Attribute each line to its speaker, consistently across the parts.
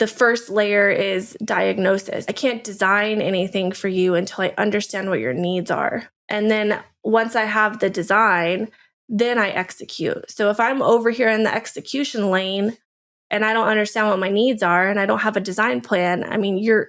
Speaker 1: the first layer is diagnosis. I can't design anything for you until I understand what your needs are. And then once I have the design, then I execute. So if I'm over here in the execution lane and I don't understand what my needs are and I don't have a design plan, I mean, you're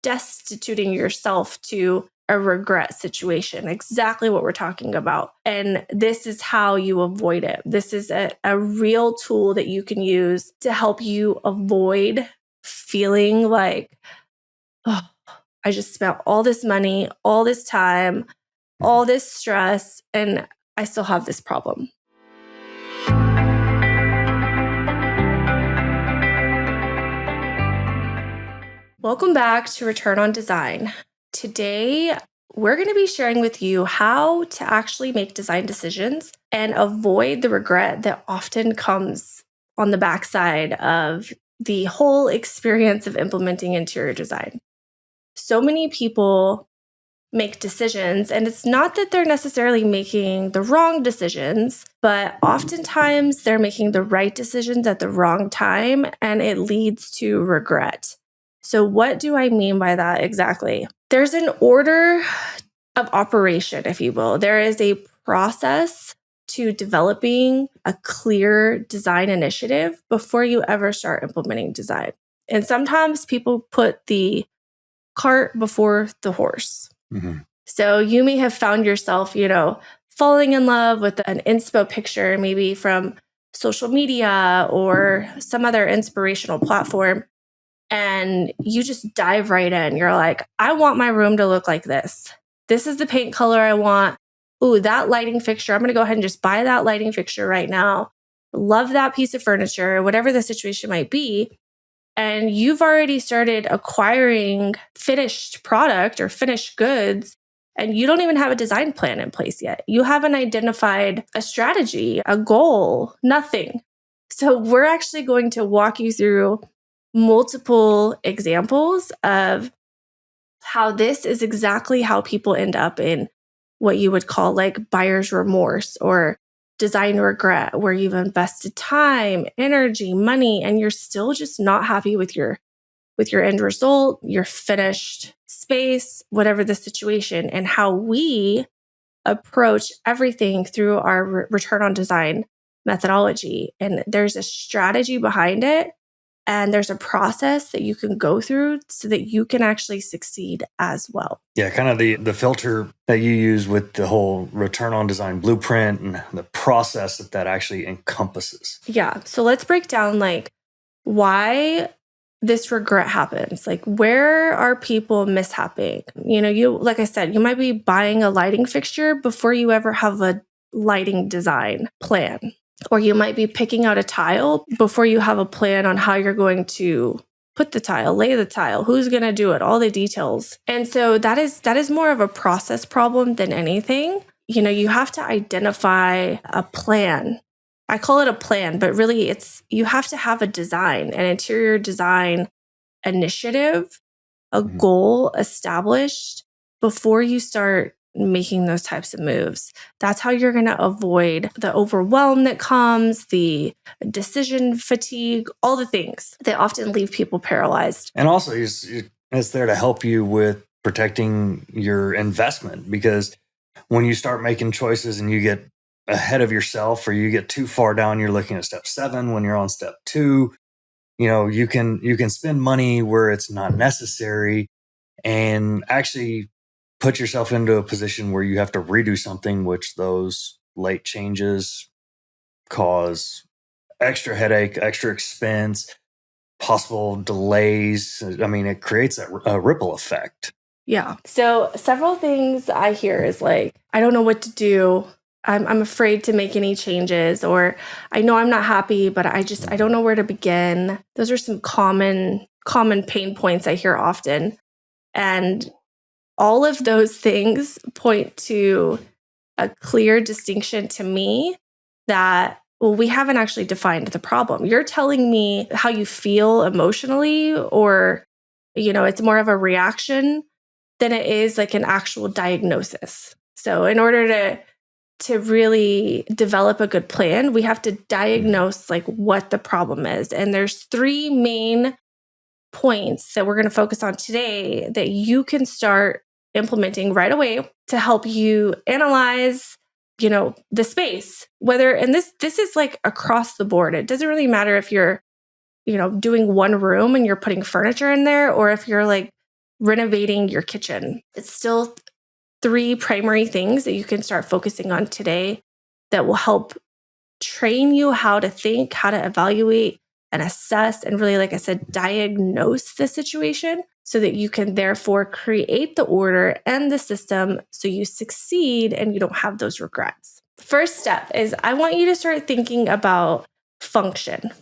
Speaker 1: destituting yourself to a regret situation, exactly what we're talking about. And this is how you avoid it. This is a real tool that you can use to help you avoid feeling like, oh, I just spent all this money, all this time, all this stress, and I still have this problem. Welcome back to Return on Design. Today, we're going to be sharing with you how to actually make design decisions and avoid the regret that often comes on the backside of the whole experience of implementing interior design. So many people make decisions, and it's not that they're necessarily making the wrong decisions, but oftentimes they're making the right decisions at the wrong time, and it leads to regret. So what do I mean by that exactly? There's an order of operation, if you will. There is a process to developing a clear design initiative before you ever start implementing design. And sometimes people put the cart before the horse. Mm-hmm. So you may have found yourself, falling in love with an inspo picture, maybe from social media or some other inspirational platform. And you just dive right in. You're like, I want my room to look like this. This is the paint color I want. Ooh, that lighting fixture. I'm going to go ahead and just buy that lighting fixture right now. Love that piece of furniture, whatever the situation might be. And you've already started acquiring finished product or finished goods, and you don't even have a design plan in place yet. You haven't identified a strategy, a goal, nothing. So we're actually going to walk you through multiple examples of how this is exactly how people end up in what you would call like buyer's remorse or design regret, where you've invested time, energy, money, and you're still just not happy with your end result, your finished space, whatever the situation, and how we approach everything through our return on design methodology. And there's a strategy behind it. And there's a process that you can go through so that you can actually succeed as well.
Speaker 2: Yeah, kind of the filter that you use with the whole return on design blueprint and the process that actually encompasses.
Speaker 1: Yeah. So let's break down why this regret happens. Where are people mishapping? Like I said, you might be buying a lighting fixture before you ever have a lighting design plan. Or you might be picking out a tile before you have a plan on how you're going to put the tile, lay the tile, who's going to do it, all the details. And so that is more of a process problem than anything. You have to identify a plan. I call it a plan, but really you have to have a design, an interior design initiative, a goal established before you start making those types of moves. That's how you're going to avoid the overwhelm that comes, the decision fatigue, all the things that often leave people paralyzed.
Speaker 2: And also, it's there to help you with protecting your investment, because when you start making choices and you get ahead of yourself or you get too far down, you're looking at step 7 when you're on step 2, you can spend money where it's not necessary and actually put yourself into a position where you have to redo something, which those late changes cause extra headache, extra expense, possible delays. I mean, it creates a ripple effect.
Speaker 1: Yeah. So several things I hear is I don't know what to do. I'm afraid to make any changes, or I know I'm not happy, but I don't know where to begin. Those are some common pain points I hear often. And all of those things point to a clear distinction to me that, well, we haven't actually defined the problem. You're telling me how you feel emotionally, or, it's more of a reaction than it is an actual diagnosis. So in order to really develop a good plan, we have to diagnose what the problem is. And there's 3 main points that we're going to focus on today that you can start implementing right away to help you analyze, the space. And this is like across the board. It doesn't really matter if you're, doing one room and you're putting furniture in there, or if you're like renovating your kitchen. It's still 3 primary things that you can start focusing on today that will help train you how to think, how to evaluate and assess, and really, like I said, diagnose the situation so that you can therefore create the order and the system so you succeed and you don't have those regrets. First step is I want you to start thinking about function.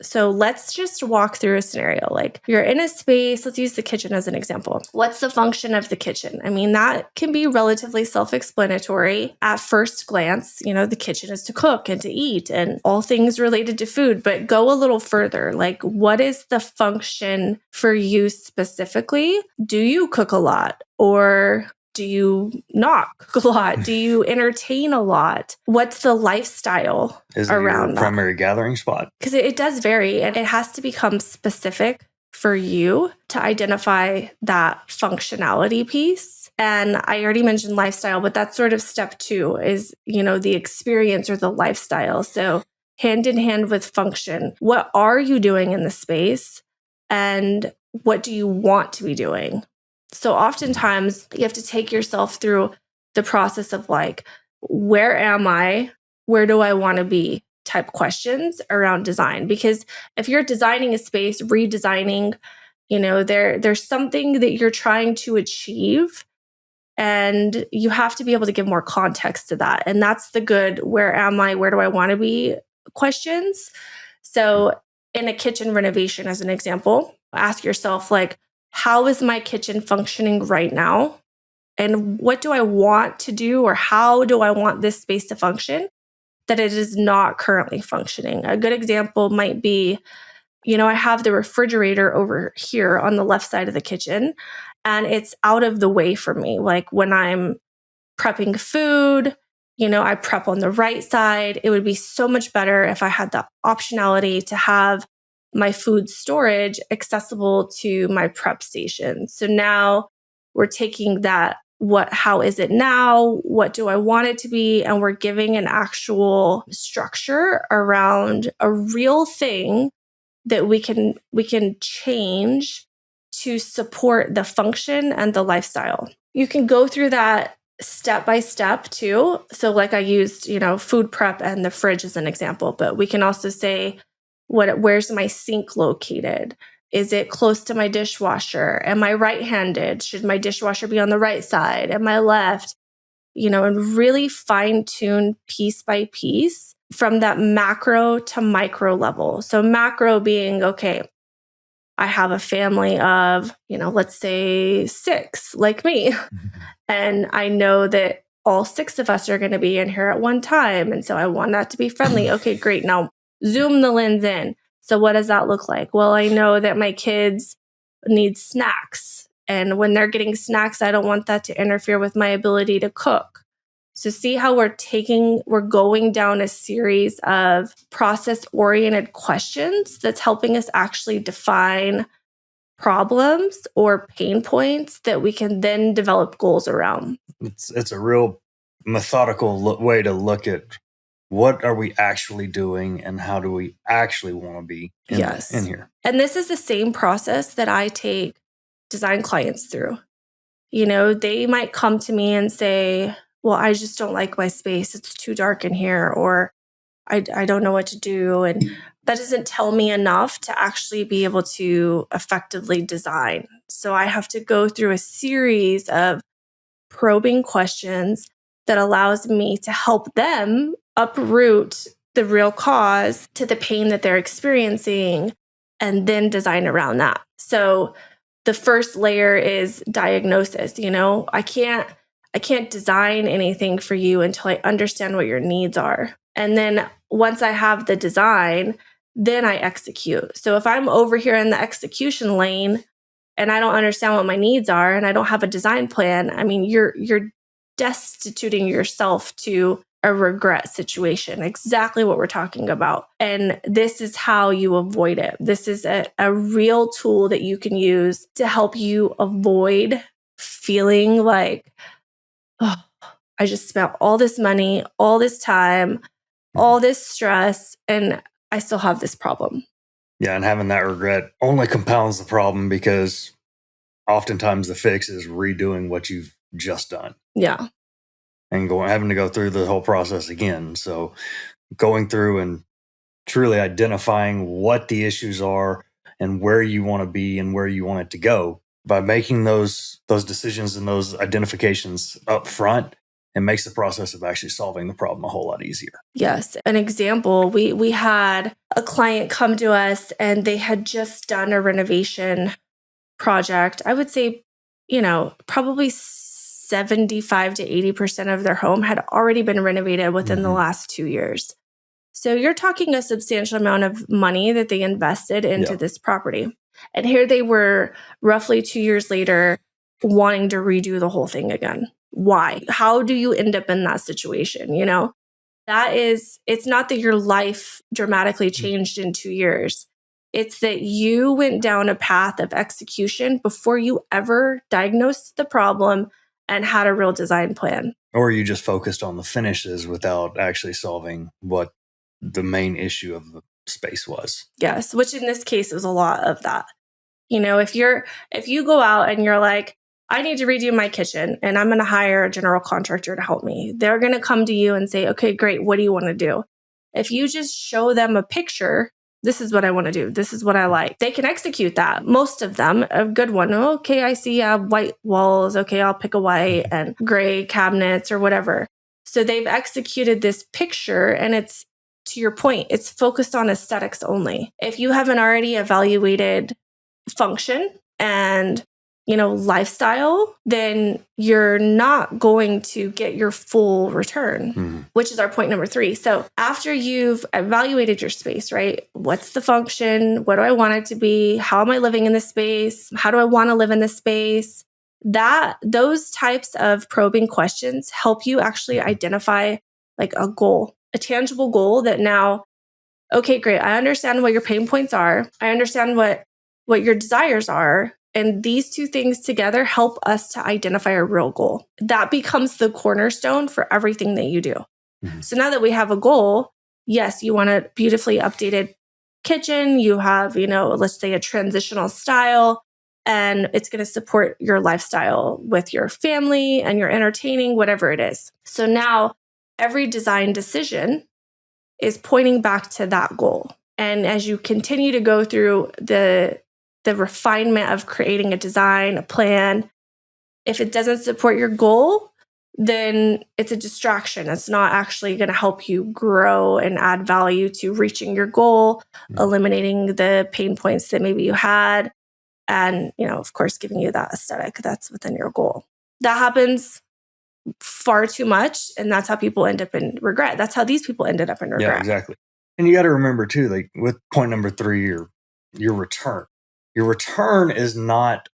Speaker 1: So let's just walk through a scenario. Like you're in a space, let's use the kitchen as an example. What's the function of the kitchen? I mean, that can be relatively self-explanatory at first glance. The kitchen is to cook and to eat and all things related to food, but go a little further. Like, what is the function for you specifically? Do you cook a lot, or do you not cook a lot? Do you entertain a lot? What's the lifestyle
Speaker 2: Is it
Speaker 1: around
Speaker 2: your primary gathering spot?
Speaker 1: Because it does vary, and it has to become specific for you to identify that functionality piece. And I already mentioned lifestyle, but that's sort of step 2 is, the experience or the lifestyle. So hand in hand with function, what are you doing in the space and what do you want to be doing? So oftentimes you have to take yourself through the process of like, where am I? Where do I want to be? Type questions around design. Because if you're designing a space, redesigning, there's something that you're trying to achieve, and you have to be able to give more context to that. And that's the good, where am I? Where do I want to be? Questions. So in a kitchen renovation, as an example, ask yourself, like, how is my kitchen functioning right now? And what do I want to do, or how do I want this space to function that it is not currently functioning? A good example might be, I have the refrigerator over here on the left side of the kitchen, and it's out of the way for me. Like when I'm prepping food, I prep on the right side. It would be so much better if I had the optionality to have my food storage accessible to my prep station. So now we're taking that, how is it now? What do I want it to be? And we're giving an actual structure around a real thing that we can change to support the function and the lifestyle. You can go through that step by step too. So like I used, food prep and the fridge as an example, but we can also say, where's my sink located? Is it close to my dishwasher? Am I right-handed? Should my dishwasher be on the right side? Am I left? And really fine-tune piece by piece from that macro to micro level. So macro being, okay, I have a family of, let's say 6, like me. And I know that all 6 of us are going to be in here at one time. And so I want that to be friendly. Okay, great. Now zoom the lens in. So what does that look like? Well, I know that my kids need snacks. And when they're getting snacks, I don't want that to interfere with my ability to cook. So see how we're going down a series of process-oriented questions that's helping us actually define problems or pain points that we can then develop goals around.
Speaker 2: It's a real methodical way to look at what are we actually doing and how do we actually want to be in here.
Speaker 1: And this is the same process that I take design clients through. They might come to me and say, well, I just don't like my space. It's too dark in here, or I don't know what to do. And that doesn't tell me enough to actually be able to effectively design. So I have to go through a series of probing questions that allows me to help them uproot the real cause to the pain that they're experiencing and then design around that. So the first layer is diagnosis. I can't design anything for you until I understand what your needs are. And then once I have the design, then I execute. So if I'm over here in the execution lane and I don't understand what my needs are and I don't have a design plan, I mean, you're destituting yourself to a regret situation, exactly what we're talking about. And this is how you avoid it. This is a real tool that you can use to help you avoid feeling like, oh, I just spent all this money, all this time, all this stress, and I still have this problem.
Speaker 2: Yeah, and having that regret only compounds the problem because oftentimes the fix is redoing what you've just done.
Speaker 1: Yeah.
Speaker 2: And having to go through the whole process again. So going through and truly identifying what the issues are and where you want to be and where you want it to go, by making those decisions and those identifications up front, it makes the process of actually solving the problem a whole lot easier.
Speaker 1: Yes. An example, we had a client come to us and they had just done a renovation project. I would say, probably 75 to 80% of their home had already been renovated within the last 2 years. So you're talking a substantial amount of money that they invested into this property. And here they were roughly 2 years later wanting to redo the whole thing again. Why? How do you end up in that situation? It's not that your life dramatically changed in 2 years. It's that you went down a path of execution before you ever diagnosed the problem and had a real design plan.
Speaker 2: Or you just focused on the finishes without actually solving what the main issue of the space was.
Speaker 1: Yes, which in this case is a lot of that. If you go out and you're like, I need to redo my kitchen and I'm going to hire a general contractor to help me, they're going to come to you and say, okay, great. What do you want to do? If you just show them a picture, this is what I want to do. This is what I like. They can execute that. Most of them, a good one. Okay, I see white walls. Okay, I'll pick a white and gray cabinets or whatever. So they've executed this picture and it's, to your point, it's focused on aesthetics only. If you haven't already evaluated function and lifestyle, then you're not going to get your full return, which is our point number 3. So after you've evaluated your space, right? What's the function? What do I want it to be? How am I living in this space? How do I want to live in this space? Those types of probing questions help you actually identify like a goal, a tangible goal that now, okay, great. I understand what your pain points are. I understand what your desires are. And these two things together help us to identify a real goal. That becomes the cornerstone for everything that you do. So now that we have a goal, yes, you want a beautifully updated kitchen. You have, let's say a transitional style, and it's going to support your lifestyle with your family and your entertaining, whatever it is. So now every design decision is pointing back to that goal. And as you continue to go through the refinement of creating a design, a plan, if it doesn't support your goal, then it's a distraction. It's not actually going to help you grow and add value to reaching your goal, eliminating the pain points that maybe you had, and, of course, giving you that aesthetic that's within your goal. That happens far too much, and that's how people end up in regret. That's how these people ended up in regret.
Speaker 2: Yeah, exactly. And you got to remember too, like with point number 3, your return. Your return is not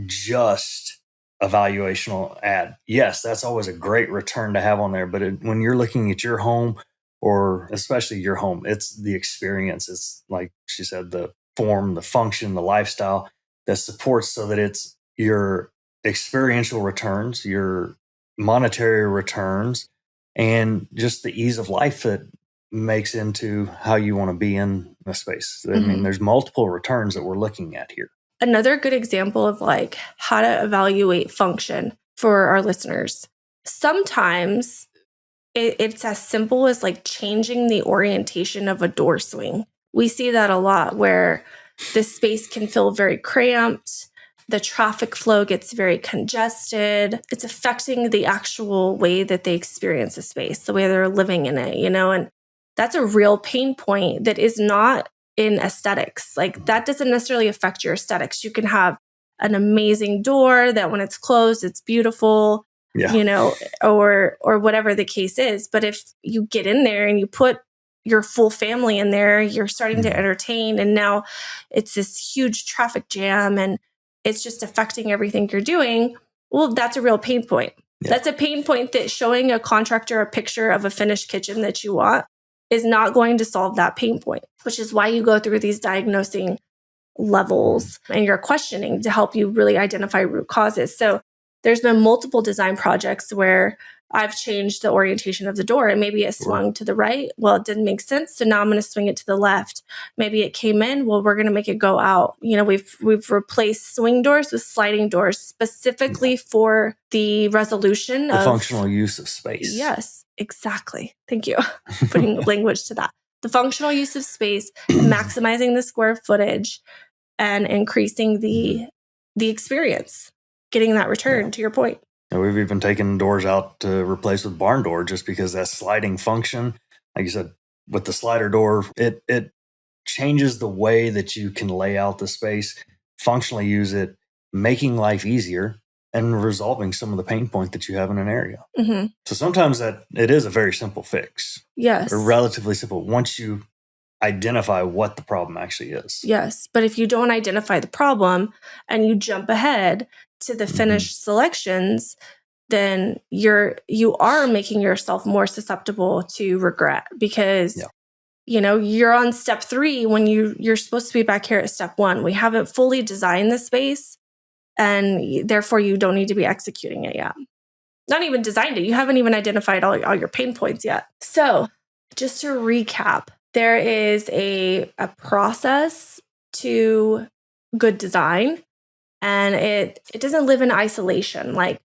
Speaker 2: just a valuational ad. Yes, that's always a great return to have on there. But when you're looking at your home, or especially your home, it's the experience. It's like she said, the form, the function, the lifestyle that supports, so that it's your experiential returns, your monetary returns, and just the ease of life that makes into how you want to be in a space. I mean, there's multiple returns that we're looking at here.
Speaker 1: Another good example of like how to evaluate function for our listeners. Sometimes it's as simple as like changing the orientation of a door swing. We see that a lot where the space can feel very cramped. The traffic flow gets very congested. It's affecting the actual way that they experience the space, the way they're living in it, and that's a real pain point that is not in aesthetics. Like that doesn't necessarily affect your aesthetics. You can have an amazing door that when it's closed, it's beautiful, or whatever the case is. But if you get in there and you put your full family in there, you're starting to entertain, and now it's this huge traffic jam and it's just affecting everything you're doing. Well, that's a real pain point.
Speaker 2: Yeah.
Speaker 1: That's a pain point that showing a contractor a picture of a finished kitchen that you want is not going to solve that pain point, which is why you go through these diagnosing levels and you're questioning to help you really identify root causes. So there's been multiple design projects where I've changed the orientation of the door and maybe it swung to the right. Well, it didn't make sense. So now I'm going to swing it to the left. Maybe it came in. Well, we're going to make it go out. You know, we've replaced swing doors with sliding doors specifically for the resolution
Speaker 2: The
Speaker 1: of
Speaker 2: functional use of space.
Speaker 1: Yes, exactly. Thank you for putting language to that. The functional use of space, maximizing the square footage, and increasing the experience, getting that return to your point.
Speaker 2: And we've even taken doors out to replace with barn door just because that sliding function, like you said, with the slider door, it changes the way that you can lay out the space, functionally use it, making life easier and resolving some of the pain point that you have in an area.
Speaker 1: Mm-hmm.
Speaker 2: So sometimes that it is a very simple fix.
Speaker 1: Yes.
Speaker 2: Or relatively simple once you identify what the problem actually is.
Speaker 1: Yes. But if you don't identify the problem and you jump ahead to the finished selections, then you are making yourself more susceptible to regret because you know, you're on step 3 when you're supposed to be back here at step 1. We haven't fully designed the space and therefore you don't need to be executing it yet. Not even designed it. You haven't even identified all your pain points yet. So just to recap, there is a process to good design and it doesn't live in isolation. Like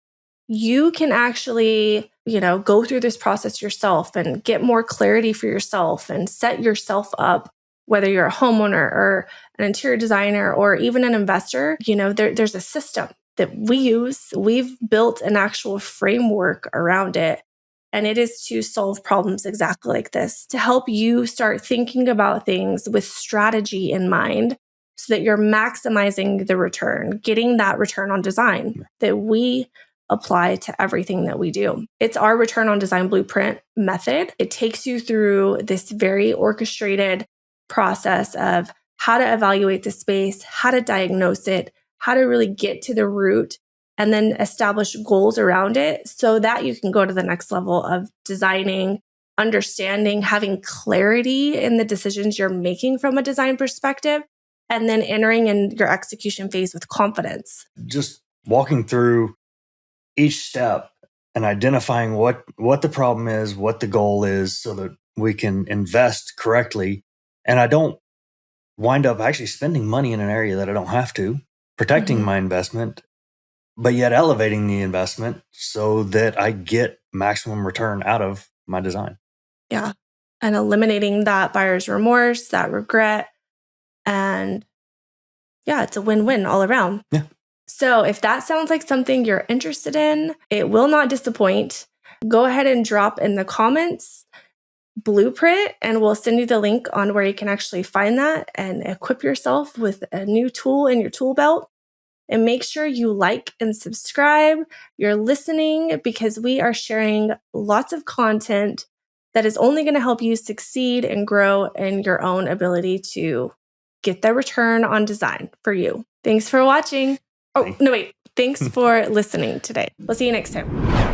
Speaker 1: you can actually, you know, go through this process yourself and get more clarity for yourself and set yourself up, whether you're a homeowner or an interior designer or even an investor. You know, there's a system that we use. We've built an actual framework around it. And it is to solve problems exactly like this, to help you start thinking about things with strategy in mind so that you're maximizing the return, getting that return on design that we apply to everything that we do. It's our return on design blueprint method. It takes you through this very orchestrated process of how to evaluate the space, how to diagnose it, how to really get to the root, and then establish goals around it so that you can go to the next level of designing, understanding, having clarity in the decisions you're making from a design perspective, and then entering in your execution phase with confidence.
Speaker 2: Just walking through each step and identifying what the problem is, what the goal is, so that we can invest correctly. And I don't wind up actually spending money in an area that I don't have to, protecting my investment, but yet elevating the investment so that I get maximum return out of my design.
Speaker 1: Yeah. And eliminating that buyer's remorse, that regret. And yeah, it's a win-win all around.
Speaker 2: Yeah.
Speaker 1: So if that sounds like something you're interested in, it will not disappoint. Go ahead and drop in the comments blueprint and we'll send you the link on where you can actually find that and equip yourself with a new tool in your tool belt. And make sure you like and subscribe. You're listening because we are sharing lots of content that is only going to help you succeed and grow in your own ability to get the return on design for you. Thanks for watching. Oh, no, wait. Thanks for listening today. We'll see you next time.